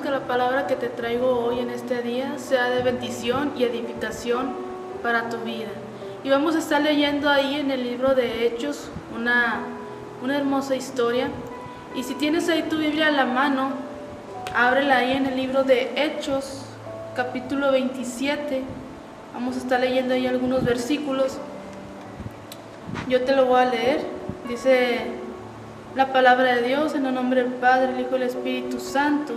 que la palabra que te traigo hoy en este día sea de bendición y edificación para tu vida. Y vamos a estar leyendo ahí en el libro de Hechos una hermosa historia. Y si tienes ahí tu Biblia a la mano, ábrela ahí en el libro de Hechos, capítulo 27. Vamos a estar leyendo ahí algunos versículos. Yo te lo voy a leer. Dice la palabra de Dios en el nombre del Padre, el Hijo y el Espíritu Santo.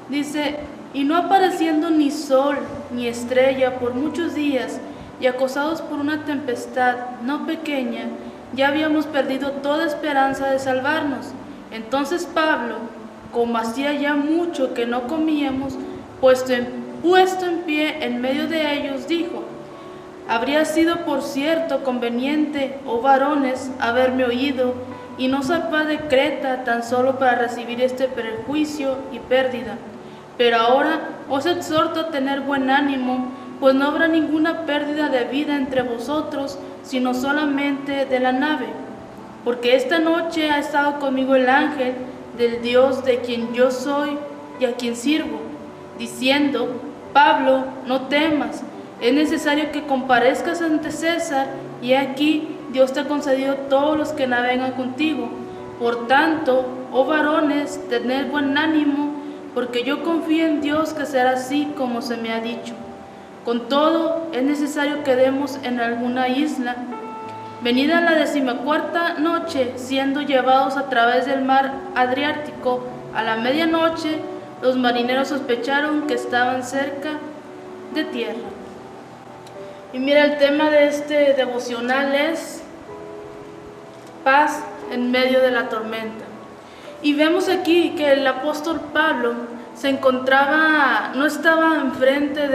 Dice: y no apareciendo ni sol ni estrella por muchos días, y acosados por una tempestad no pequeña, ya habíamos perdido toda esperanza de salvarnos. Entonces Pablo, como hacía ya mucho que no comíamos, puesto en pie en medio de ellos, dijo: habría sido por cierto conveniente, oh varones, haberme oído, y no zarpar de Creta tan solo para recibir este perjuicio y pérdida. Pero ahora os exhorto a tener buen ánimo, pues no habrá ninguna pérdida de vida entre vosotros, sino solamente de la nave. Porque esta noche ha estado conmigo el ángel del Dios de quien yo soy y a quien sirvo, diciendo: Pablo, no temas, es necesario que comparezcas ante César, y aquí Dios te ha concedido todos los que navegan contigo. Por tanto, oh varones, tened buen ánimo, porque yo confío en Dios que será así como se me ha dicho. Con todo, es necesario que demos en alguna isla. Venida la 14ª noche, siendo llevados a través del mar Adriático, a la medianoche, los marineros sospecharon que estaban cerca de tierra. Y mira, el tema de este devocional es paz en medio de la tormenta. Y vemos aquí que el apóstol Pablo no estaba enfrente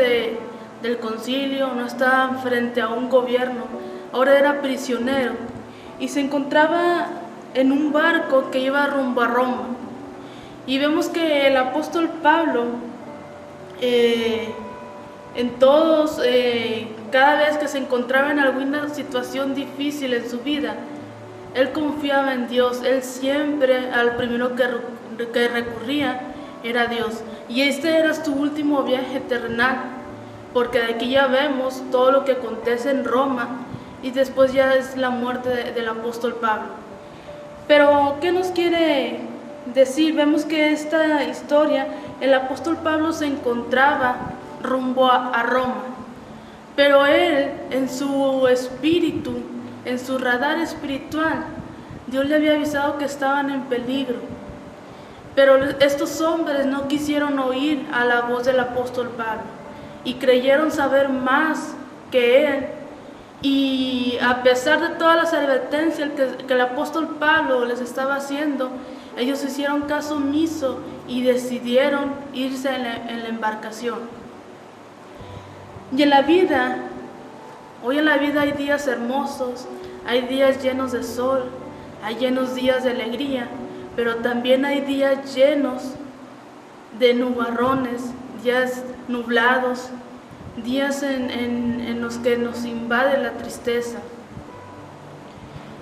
del concilio, no estaba frente a un gobierno, ahora era prisionero y se encontraba en un barco que iba rumbo a Roma. Y vemos que el apóstol Pablo, cada vez que se encontraba en alguna situación difícil en su vida, él confiaba en Dios. Él siempre, al primero que recurría era Dios. Y este era su último viaje terrenal, porque de aquí ya vemos todo lo que acontece en Roma y después ya es la muerte del apóstol Pablo. Pero, ¿qué nos quiere decir? Vemos que esta historia, el apóstol Pablo se encontraba rumbo a Roma, pero él, en su espíritu, en su radar espiritual, Dios le había avisado que estaban en peligro. Pero estos hombres no quisieron oír a la voz del apóstol Pablo y creyeron saber más que él. Y a pesar de todas las advertencias que el apóstol Pablo les estaba haciendo, ellos hicieron caso omiso y decidieron irse en la embarcación. Y hoy en la vida hay días hermosos, hay días llenos de sol, hay llenos días de alegría, pero también hay días llenos de nubarrones, días nublados, días en los que nos invade la tristeza.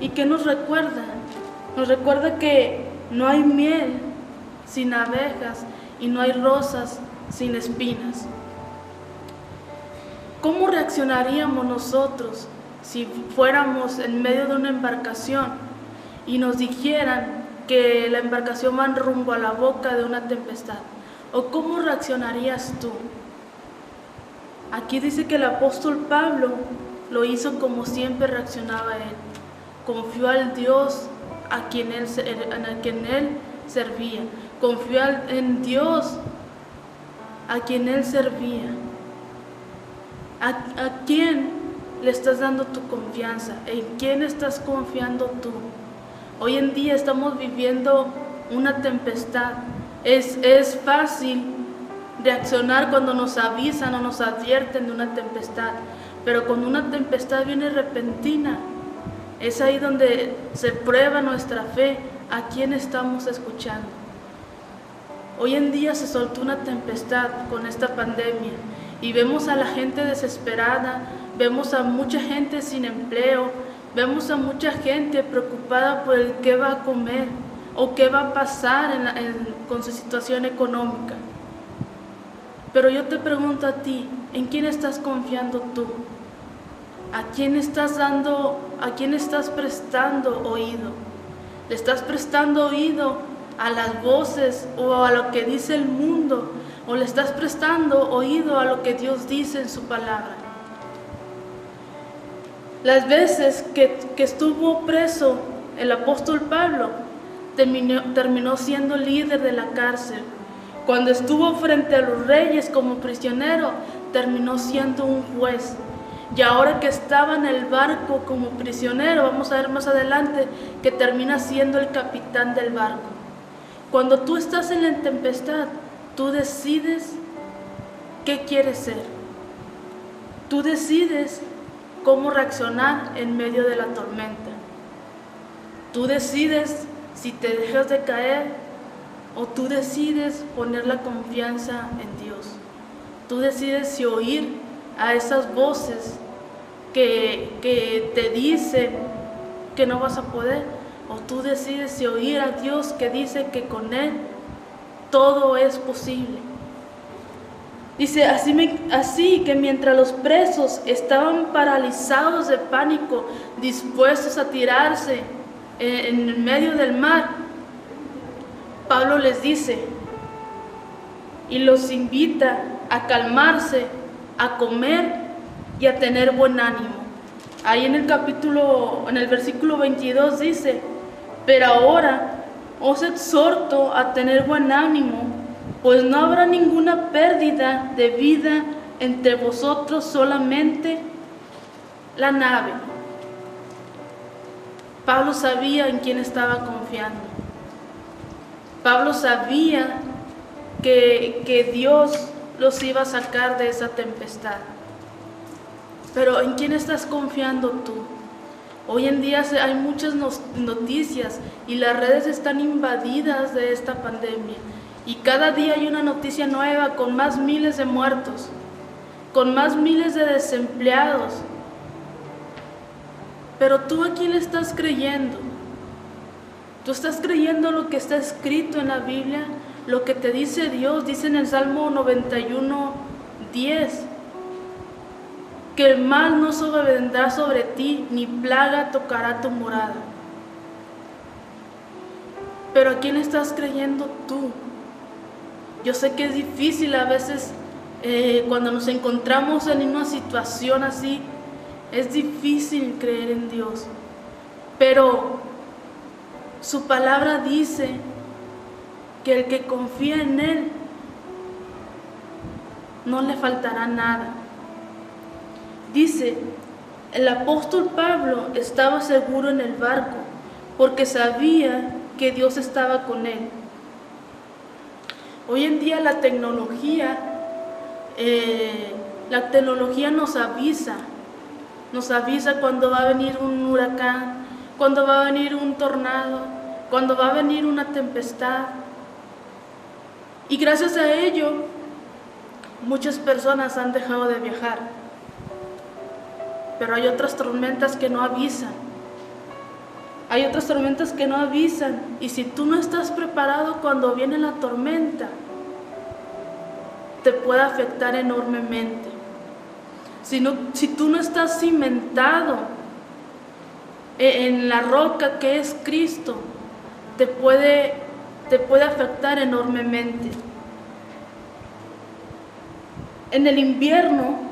¿Y qué nos recuerda? Nos recuerda que no hay miel sin abejas y no hay rosas sin espinas. ¿Cómo reaccionaríamos nosotros si fuéramos en medio de una embarcación y nos dijeran que la embarcación va rumbo a la boca de una tempestad? ¿O cómo reaccionarías tú? Aquí dice que el apóstol Pablo lo hizo como siempre reaccionaba él. Confió al Dios a quien él servía. Confió en Dios a quien él servía. ¿A quién le estás dando tu confianza? ¿En quién estás confiando tú? Hoy en día estamos viviendo una tempestad. Es fácil reaccionar cuando nos avisan o nos advierten de una tempestad, pero cuando una tempestad viene repentina, es ahí donde se prueba nuestra fe, a quién estamos escuchando. Hoy en día se soltó una tempestad con esta pandemia y vemos a la gente desesperada, vemos a mucha gente sin empleo, vemos a mucha gente preocupada por el qué va a comer o qué va a pasar con su situación económica. Pero yo te pregunto a ti, ¿en quién estás confiando tú? ¿A quién estás prestando oído? ¿Le estás prestando oído a las voces o a lo que dice el mundo? ¿O le estás prestando oído a lo que Dios dice en su palabra? Las veces que estuvo preso el apóstol Pablo, terminó siendo líder de la cárcel. Cuando estuvo frente a los reyes como prisionero, terminó siendo un juez. Y ahora que estaba en el barco como prisionero, vamos a ver más adelante que termina siendo el capitán del barco. Cuando tú estás en la tempestad, tú decides qué quieres ser. Tú decides cómo reaccionar en medio de la tormenta. Tú decides si te dejas de caer o tú decides poner la confianza en Dios. Tú decides si oír a esas voces que te dicen que no vas a poder, o tú decides si oír a Dios que dice que con Él todo es posible. Dice, así que mientras los presos estaban paralizados de pánico, dispuestos a tirarse en el medio del mar, Pablo les dice y los invita a calmarse, a comer y a tener buen ánimo. Ahí en el versículo 22 dice, pero ahora os exhorto a tener buen ánimo, pues no habrá ninguna pérdida de vida entre vosotros, solamente la nave. Pablo sabía en quién estaba confiando. Pablo sabía que Dios los iba a sacar de esa tempestad. Pero ¿en quién estás confiando tú? Hoy en día hay muchas noticias y las redes están invadidas de esta pandemia. Y cada día hay una noticia nueva con más miles de muertos, con más miles de desempleados. Pero tú, ¿a quién le estás creyendo? ¿Tú estás creyendo lo que está escrito en la Biblia? Lo que te dice Dios, dice en el Salmo 91:10, que el mal no sobrevendrá sobre ti, ni plaga tocará tu morada. Pero ¿a quién estás creyendo tú? Yo sé que es difícil a veces cuando nos encontramos en una situación así, es difícil creer en Dios, pero su palabra dice que el que confía en Él no le faltará nada. Dice, el apóstol Pablo estaba seguro en el barco porque sabía que Dios estaba con él. Hoy en día la tecnología nos avisa cuando va a venir un huracán, cuando va a venir un tornado, cuando va a venir una tempestad. Y gracias a ello, muchas personas han dejado de viajar. Pero hay otras tormentas que no avisan. Hay otras tormentas que no avisan. Y si tú no estás preparado cuando viene la tormenta, te puede afectar enormemente. Si tú no estás cimentado en la roca que es Cristo, te puede afectar enormemente. En el invierno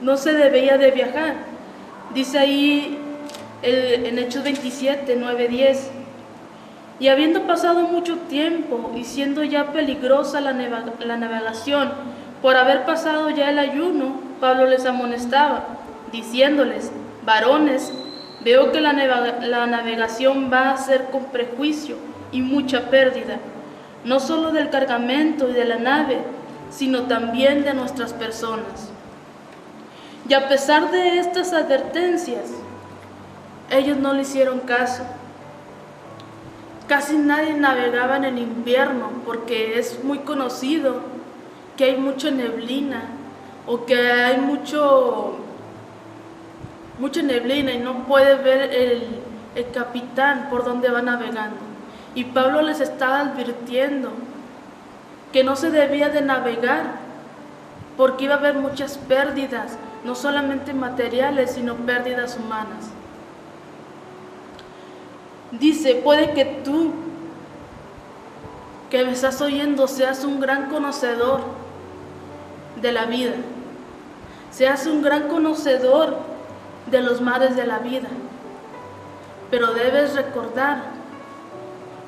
no se debía de viajar. Dice ahí en Hechos 27, 9, 10. Y habiendo pasado mucho tiempo y siendo ya peligrosa la navegación, por haber pasado ya el ayuno, Pablo les amonestaba, diciéndoles: varones, veo que la navegación va a ser con prejuicio y mucha pérdida, no solo del cargamento y de la nave, sino también de nuestras personas. Y a pesar de estas advertencias, ellos no le hicieron caso. Casi nadie navegaba en el invierno porque es muy conocido que hay mucha neblina o que hay mucha neblina y no puede ver el capitán por donde va navegando. Y Pablo les estaba advirtiendo que no se debía de navegar, porque iba a haber muchas pérdidas, no solamente materiales, sino pérdidas humanas. Dice, puede que tú, que me estás oyendo, seas un gran conocedor de la vida, seas un gran conocedor de los mares de la vida, pero debes recordar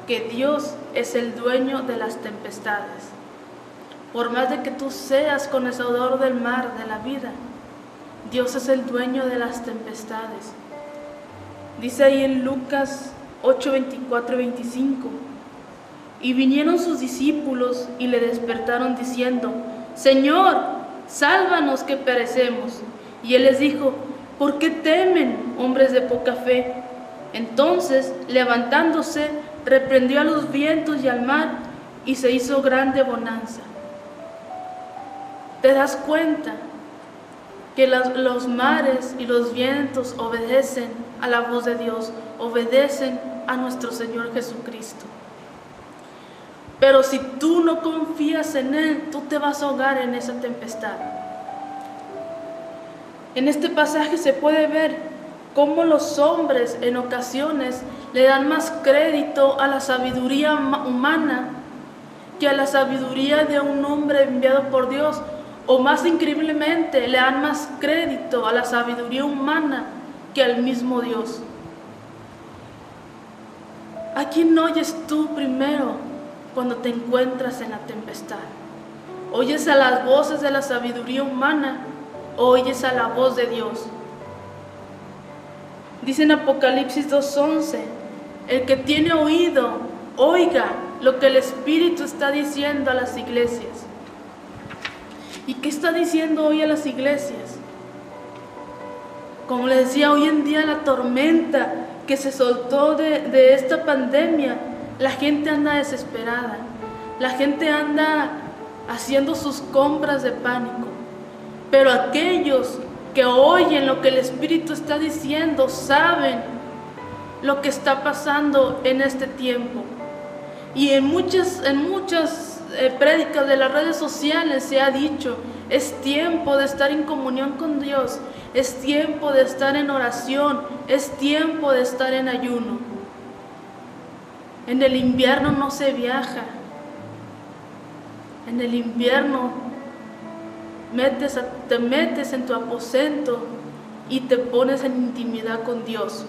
que Dios es el dueño de las tempestades. Por más de que tú seas conocedor del mar, de la vida, Dios es el dueño de las tempestades. Dice ahí en Lucas 8, 24 y 25, y vinieron sus discípulos y le despertaron diciendo, Señor, sálvanos que perecemos. Y él les dijo, ¿por qué temen, hombres de poca fe? Entonces, levantándose, reprendió a los vientos y al mar, y se hizo grande bonanza. ¿Te das cuenta que los mares y los vientos obedecen a la voz de Dios, obedecen a nuestro Señor Jesucristo? Pero si tú no confías en Él, tú te vas a ahogar en esa tempestad. En este pasaje se puede ver cómo los hombres en ocasiones le dan más crédito a la sabiduría humana que a la sabiduría de un hombre enviado por Dios, o más increíblemente le dan más crédito a la sabiduría humana que al mismo Dios. ¿A quién oyes tú primero cuando te encuentras en la tempestad? ¿Oyes a las voces de la sabiduría humana o oyes a la voz de Dios? Dice en Apocalipsis 2:11, el que tiene oído, oiga lo que el Espíritu está diciendo a las iglesias. ¿Y qué está diciendo hoy a las iglesias? Como les decía, hoy en día la tormenta que se soltó de esta pandemia, la gente anda desesperada, la gente anda haciendo sus compras de pánico, pero aquellos que oyen lo que el Espíritu está diciendo saben lo que está pasando en este tiempo. Y en muchas prédicas de las redes sociales se ha dicho, es tiempo de estar en comunión con Dios, es tiempo de estar en oración, es tiempo de estar en ayuno. En el invierno no se viaja, en el invierno te metes en tu aposento y te pones en intimidad con Dios.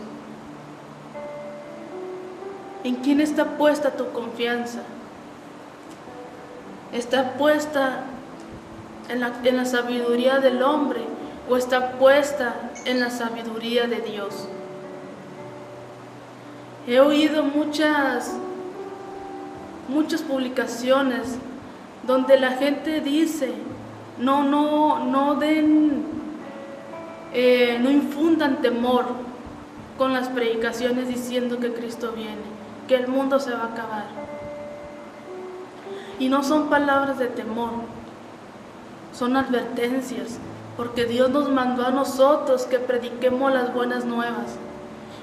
¿En quién está puesta tu confianza? ¿Está puesta en la sabiduría del hombre o está puesta en la sabiduría de Dios? He oído muchas publicaciones donde la gente dice, no infundan temor con las predicaciones diciendo que Cristo viene, que el mundo se va a acabar. Y no son palabras de temor, son advertencias, porque Dios nos mandó a nosotros que prediquemos las buenas nuevas.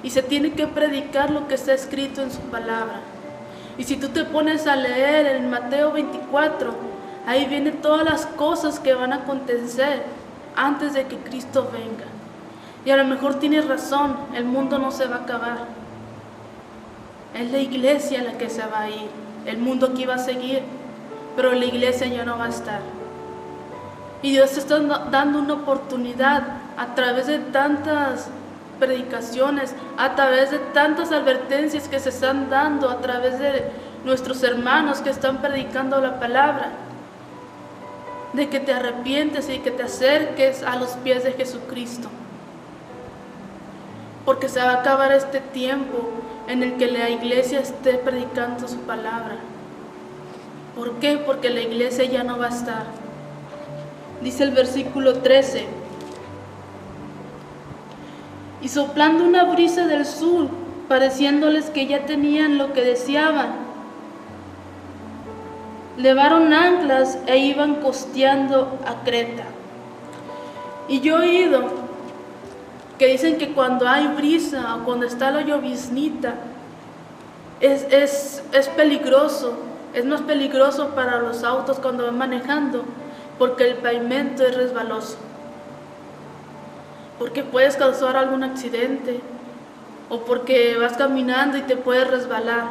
Y se tiene que predicar lo que está escrito en su palabra. Y si tú te pones a leer en Mateo 24, ahí vienen todas las cosas que van a acontecer antes de que Cristo venga. Y a lo mejor tienes razón, el mundo no se va a acabar. Es la iglesia la que se va a ir, el mundo aquí va a seguir, pero la iglesia ya no va a estar. Y Dios te está dando una oportunidad a través de tantas predicaciones, a través de tantas advertencias que se están dando, a través de nuestros hermanos que están predicando la palabra, de que te arrepientes y que te acerques a los pies de Jesucristo. Porque se va a acabar este tiempo en el que la iglesia esté predicando su palabra. ¿Por qué? Porque la iglesia ya no va a estar. Dice el versículo 13, y soplando una brisa del sur, pareciéndoles que ya tenían lo que deseaban, levaron anclas e iban costeando a Creta. Y yo he oído que dicen que cuando hay brisa o cuando está la lloviznita, es peligroso es más peligroso para los autos cuando van manejando, porque el pavimento es resbaloso, porque puedes causar algún accidente, o porque vas caminando y te puedes resbalar.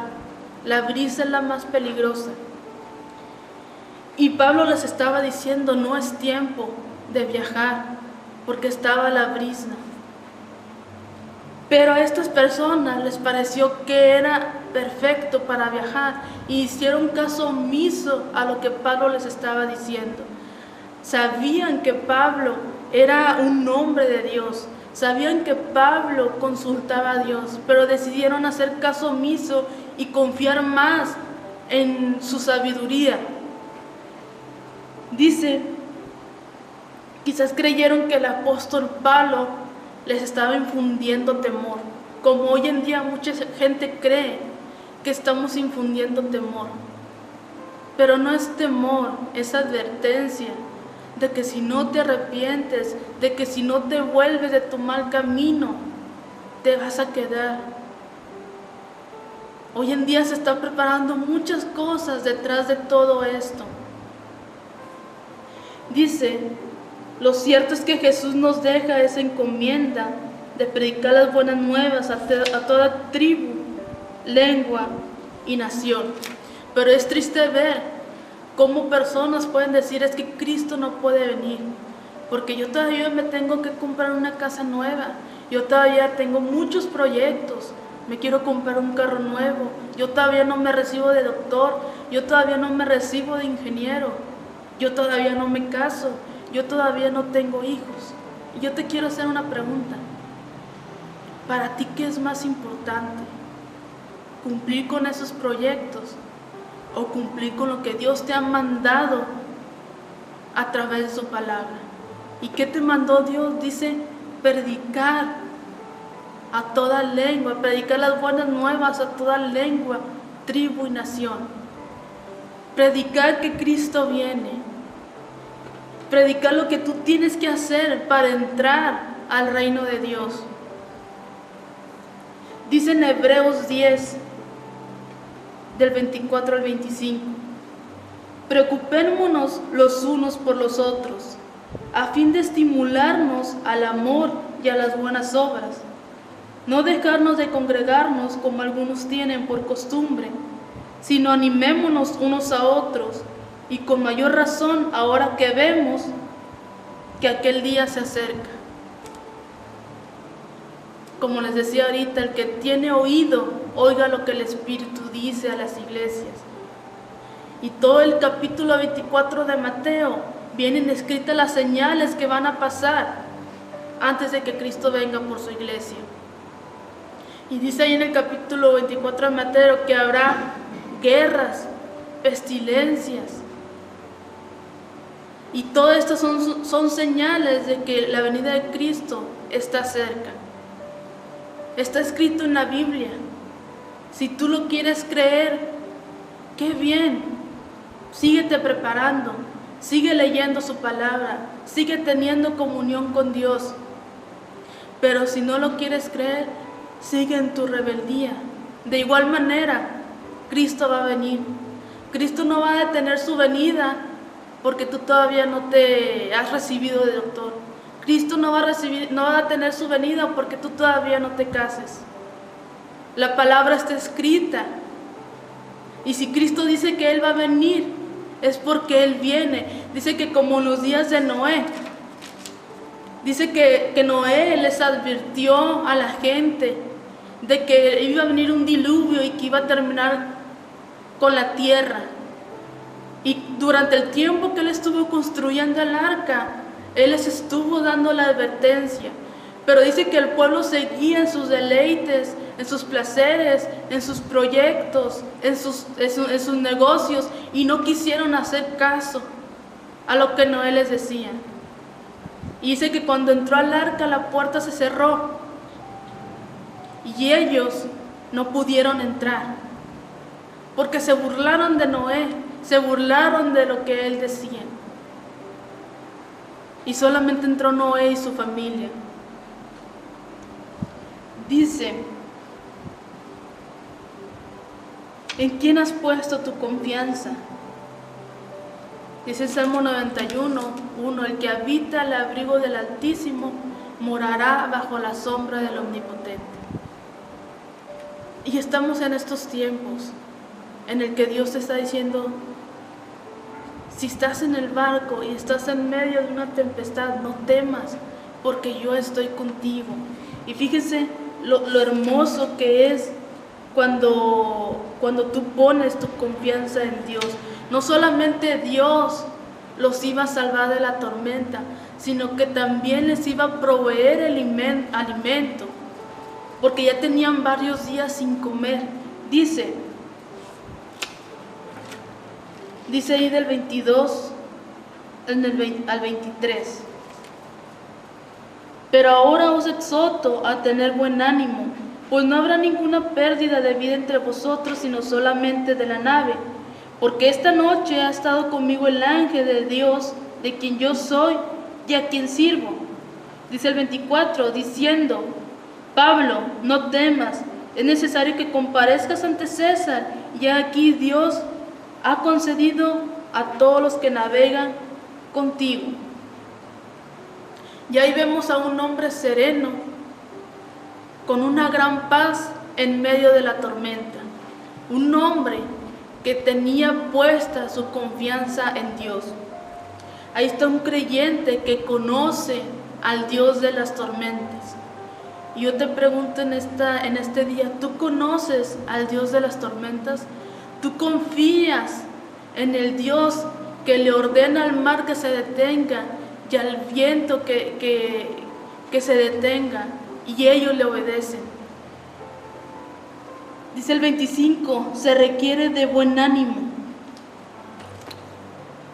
La brisa es la más peligrosa. Y Pablo les estaba diciendo, no es tiempo de viajar, porque estaba la brisa. Pero a estas personas les pareció que era perfecto para viajar y hicieron caso omiso a lo que Pablo les estaba diciendo. Sabían que Pablo era un hombre de Dios, sabían que Pablo consultaba a Dios, pero decidieron hacer caso omiso y confiar más en su sabiduría. Dice, quizás creyeron que el apóstol Pablo les estaba infundiendo temor, como hoy en día mucha gente cree que estamos infundiendo temor. Pero no es temor, es advertencia de que si no te arrepientes, de que si no te vuelves de tu mal camino, te vas a quedar. Hoy en día se están preparando muchas cosas detrás de todo esto. Dice, lo cierto es que Jesús nos deja esa encomienda de predicar las buenas nuevas a toda tribu, lengua y nación. Pero es triste ver cómo personas pueden decir, es que Cristo no puede venir, porque yo todavía me tengo que comprar una casa nueva, yo todavía tengo muchos proyectos, me quiero comprar un carro nuevo, yo todavía no me recibo de doctor, yo todavía no me recibo de ingeniero, yo todavía no me caso, yo todavía no tengo hijos. Y yo te quiero hacer una pregunta. ¿Para ti qué es más importante? ¿Cumplir con esos proyectos o cumplir con lo que Dios te ha mandado a través de su palabra? ¿Y qué te mandó Dios? Dice, predicar a toda lengua, predicar las buenas nuevas a toda lengua, tribu y nación. Predicar que Cristo viene. Predicar lo que tú tienes que hacer para entrar al reino de Dios. Dice en Hebreos 10, del 24 al 25, preocupémonos los unos por los otros, a fin de estimularnos al amor y a las buenas obras, no dejarnos de congregarnos como algunos tienen por costumbre, sino animémonos unos a otros, y con mayor razón ahora que vemos que aquel día se acerca. Como les decía ahorita, el que tiene oído, oiga lo que el Espíritu dice a las iglesias. Y todo el capítulo 24 de Mateo vienen escritas las señales que van a pasar antes de que Cristo venga por su iglesia. Y dice ahí en el capítulo 24 de Mateo que habrá guerras, pestilencias. Y todo esto son señales de que la venida de Cristo está cerca. Está escrito en la Biblia. Si tú lo quieres creer, qué bien. Síguete preparando, sigue leyendo su palabra, sigue teniendo comunión con Dios. Pero si no lo quieres creer, sigue en tu rebeldía. De igual manera, Cristo va a venir. Cristo no va a detener su venida porque tú todavía no te has recibido de doctor. Cristo no va a detener su venida porque tú todavía no te cases. La palabra está escrita. Y si Cristo dice que Él va a venir, es porque Él viene. Dice que como en los días de Noé, dice que Noé les advirtió a la gente de que iba a venir un diluvio y que iba a terminar con la tierra. Y durante el tiempo que él estuvo construyendo el arca, él les estuvo dando la advertencia. Pero dice que el pueblo seguía en sus deleites, en sus placeres, en sus proyectos, en sus negocios, y no quisieron hacer caso a lo que Noé les decía. Y dice que cuando entró al arca la puerta se cerró y ellos no pudieron entrar porque se burlaron de Noé, se burlaron de lo que él decía. Y solamente entró Noé y su familia. ¿En quién has puesto tu confianza? Dice el Salmo 91:1, el que habita al abrigo del Altísimo morará bajo la sombra del Omnipotente. Y estamos en estos tiempos en el que Dios te está diciendo, si estás en el barco y estás en medio de una tempestad, no temas, porque yo estoy contigo. Y fíjense lo hermoso que es cuando tú pones tu confianza en Dios. No solamente Dios los iba a salvar de la tormenta, sino que también les iba a proveer alimento, porque ya tenían varios días sin comer. Dice ahí del 22 al 23. Pero ahora os exhorto a tener buen ánimo, pues no habrá ninguna pérdida de vida entre vosotros, sino solamente de la nave. Porque esta noche ha estado conmigo el ángel de Dios, de quien yo soy y a quien sirvo. Dice el 24, diciendo, Pablo, no temas, es necesario que comparezcas ante César, y aquí Dios ha concedido a todos los que navegan contigo. Y ahí vemos a un hombre sereno, con una gran paz en medio de la tormenta. Un hombre que tenía puesta su confianza en Dios. Ahí está un creyente que conoce al Dios de las tormentas. Y yo te pregunto en este día, ¿tú conoces al Dios de las tormentas? ¿Tú confías en el Dios que le ordena al mar que se detenga y al viento que se detenga, y ellos le obedecen? Dice el 25, se requiere de buen ánimo.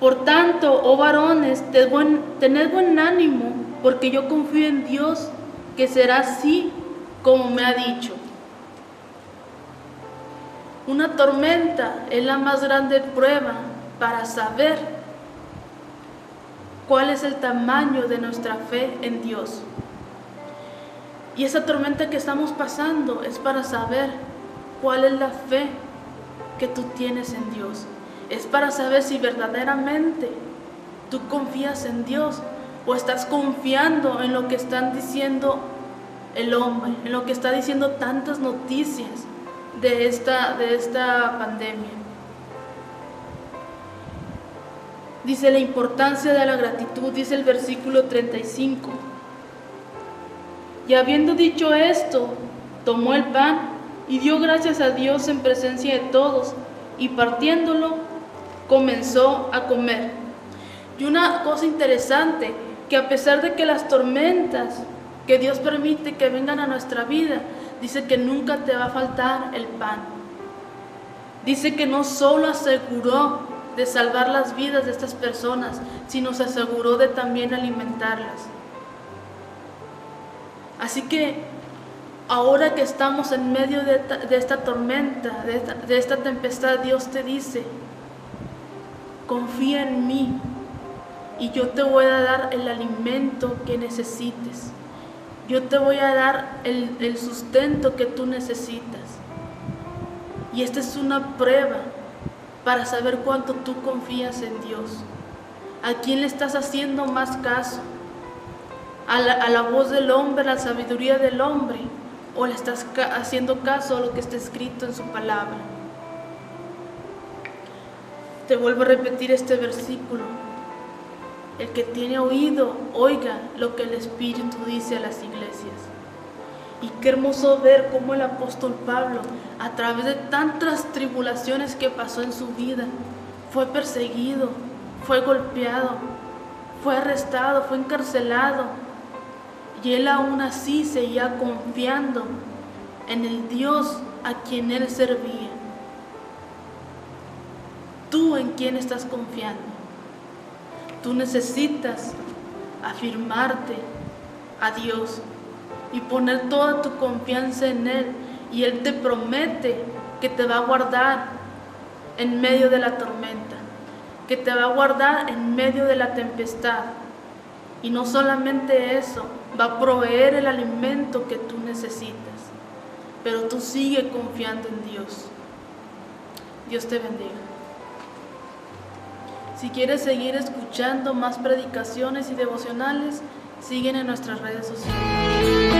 Por tanto, oh varones, tened buen ánimo, porque yo confío en Dios, que será así como me ha dicho. Una tormenta es la más grande prueba para saber cuál es el tamaño de nuestra fe en Dios. Y esa tormenta que estamos pasando es para saber cuál es la fe que tú tienes en Dios. Es para saber si verdaderamente tú confías en Dios o estás confiando en lo que están diciendo el hombre, en lo que está diciendo tantas noticias de esta pandemia. Dice la importancia de la gratitud, dice el versículo 35. Y habiendo dicho esto, tomó el pan y dio gracias a Dios en presencia de todos, y partiéndolo, comenzó a comer. Y una cosa interesante, que a pesar de que las tormentas que Dios permite que vengan a nuestra vida, dice que nunca te va a faltar el pan. Dice que no solo aseguró de salvar las vidas de estas personas, sino se aseguró de también alimentarlas. Así que ahora que estamos en medio de esta tormenta, de esta tempestad, Dios te dice, confía en mí y yo te voy a dar el alimento que necesites. Yo te voy a dar el sustento que tú necesitas. Y esta es una prueba para saber cuánto tú confías en Dios. ¿A quién le estás haciendo más caso? ¿A la voz del hombre, a la sabiduría del hombre? ¿O le estás haciendo caso a lo que está escrito en su palabra? Te vuelvo a repetir este versículo. El que tiene oído, oiga lo que el Espíritu dice a las iglesias. Y qué hermoso ver cómo el apóstol Pablo, a través de tantas tribulaciones que pasó en su vida, fue perseguido, fue golpeado, fue arrestado, fue encarcelado. Y él aún así seguía confiando en el Dios a quien él servía. ¿Tú en quién estás confiando? Tú necesitas afirmarte a Dios y poner toda tu confianza en Él. Y Él te promete que te va a guardar en medio de la tormenta, que te va a guardar en medio de la tempestad. Y no solamente eso, va a proveer el alimento que tú necesitas. Pero tú sigue confiando en Dios. Dios te bendiga. Si quieres seguir escuchando más predicaciones y devocionales, siguen en nuestras redes sociales.